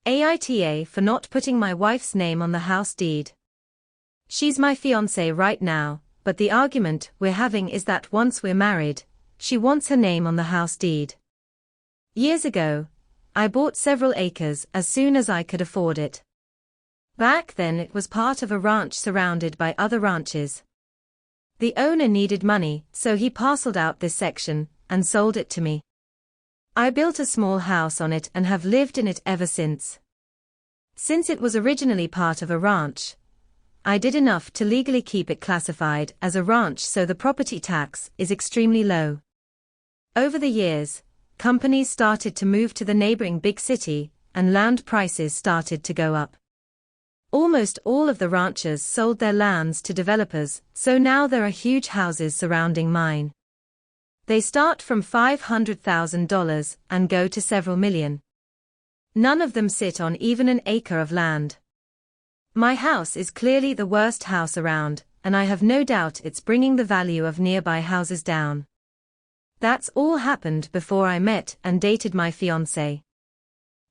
AITA for not putting my wife's name on the house deed. She's my fiancée right now, but the argument we're having is that once we're married, she wants her name on the house deed. Years ago, I bought several acres as soon as I could afford it. Back then it was part of a ranch surrounded by other ranches. The owner needed money, so he parceled out this section and sold it to me. I built a small house on it and have lived in it ever since. Since it was originally part of a ranch, I did enough to legally keep it classified as a ranch, so the property tax is extremely low. Over the years, companies started to move to the neighboring big city, and land prices started to go up. Almost all of the ranchers sold their lands to developers, so now there are huge houses surrounding mine. They start from $500,000 and go to several million. None of them sit on even an acre of land. My house is clearly the worst house around, and I have no doubt it's bringing the value of nearby houses down. That's all happened before I met and dated my fiancé.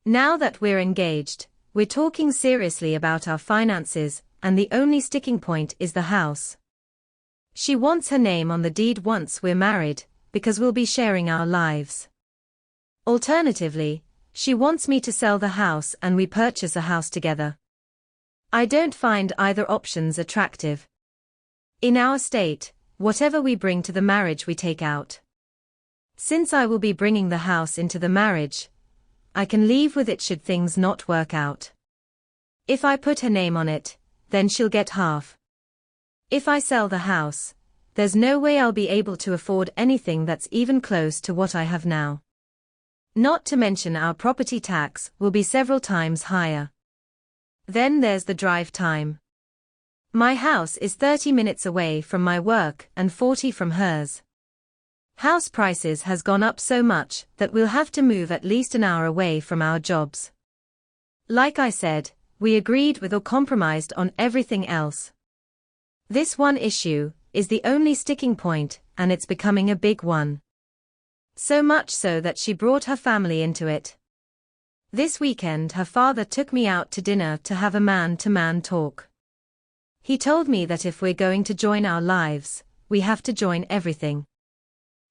Now that we're engaged, we're talking seriously about our finances, and the only sticking point is the house. She wants her name on the deed once we're married, because we'll be sharing our lives. Alternatively, she wants me to sell the house and we purchase a house together. I don't find either options attractive. In our state, whatever we bring to the marriage we take out. Since I will be bringing the house into the marriage, I can leave with it should things not work out. If I put her name on it, then she'll get half. If I sell the house, there's no way I'll be able to afford anything that's even close to what I have now. Not to mention our property tax will be several times higher. Then there's the drive time. My house is 30 minutes away from my work and 40 from hers. House prices has gone up so much that we'll have to move at least an hour away from our jobs. Like I said, we agreed with or compromised on everything else. This one issue is the only sticking point, and it's becoming a big one. So much so that she brought her family into it. This weekend her father took me out to dinner to have a man-to-man talk. He told me that if we're going to join our lives, we have to join everything.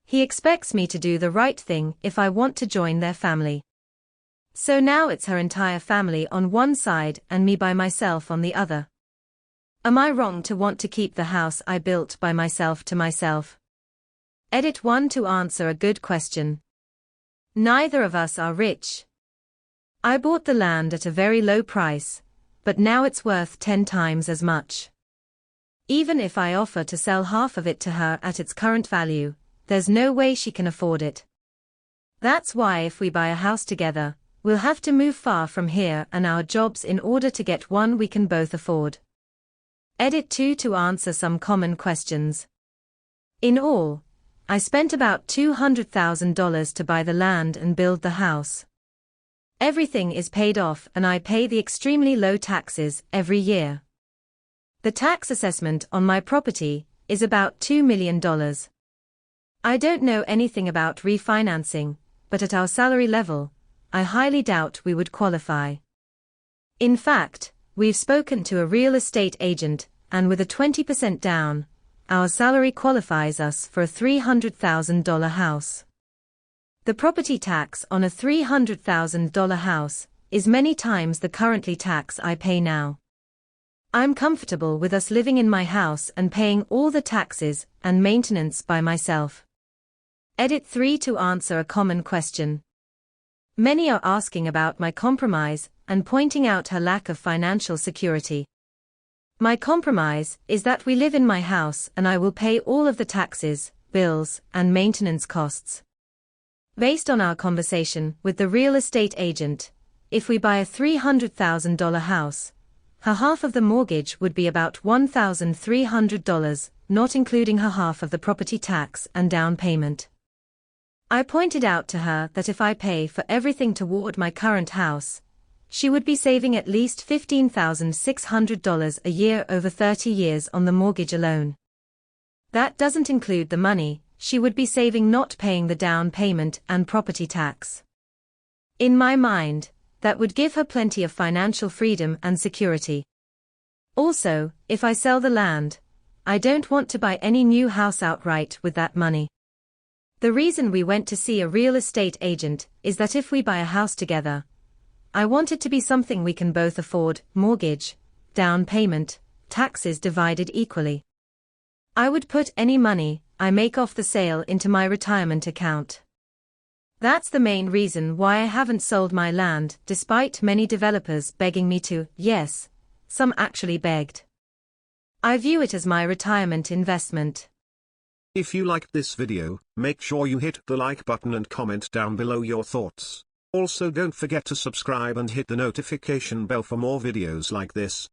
He expects me to do the right thing if I want to join their family. So now it's her entire family on one side and me by myself on the other. Am I wrong to want to keep the house I built by myself to myself? Edit 1 to answer a good question. Neither of us are rich. I bought the land at a very low price, but now it's worth 10 times as much. Even if I offer to sell half of it to her at its current value, there's no way she can afford it. That's why if we buy a house together, we'll have to move far from here and our jobs in order to get one we can both afford. Edit 2 to answer some common questions. In all, I spent about $200,000 to buy the land and build the house. Everything is paid off and I pay the extremely low taxes every year. The tax assessment on my property is about $2 million. I don't know anything about refinancing, but at our salary level, I highly doubt we would qualify. In fact, we've spoken to a real estate agent, and with a 20% down, our salary qualifies us for a $300,000 house. The property tax on a $300,000 house is many times the currently tax I pay now. I'm comfortable with us living in my house and paying all the taxes and maintenance by myself. Edit 3 to answer a common question. Many are asking about my compromise and pointing out her lack of financial security. My compromise is that we live in my house and I will pay all of the taxes, bills, and maintenance costs. Based on our conversation with the real estate agent, if we buy a $300,000 house, her half of the mortgage would be about $1,300, not including her half of the property tax and down payment. I pointed out to her that if I pay for everything toward my current house, she would be saving at least $15,600 a year over 30 years on the mortgage alone. That doesn't include the money she would be saving not paying the down payment and property tax. In my mind, That would give her plenty of financial freedom and security. Also, if I sell the land, I don't want to buy any new house outright with that money. The reason we went to see a real estate agent is that if we buy a house together, I want it to be something we can both afford, mortgage, down payment, taxes divided equally. I would put any money I make off the sale into my retirement account. That's the main reason why I haven't sold my land, despite many developers begging me to. Yes, some actually begged. I view it as my retirement investment. If you liked this video, make sure you hit the like button and comment down below your thoughts. Also don't forget to subscribe and hit the notification bell for more videos like this.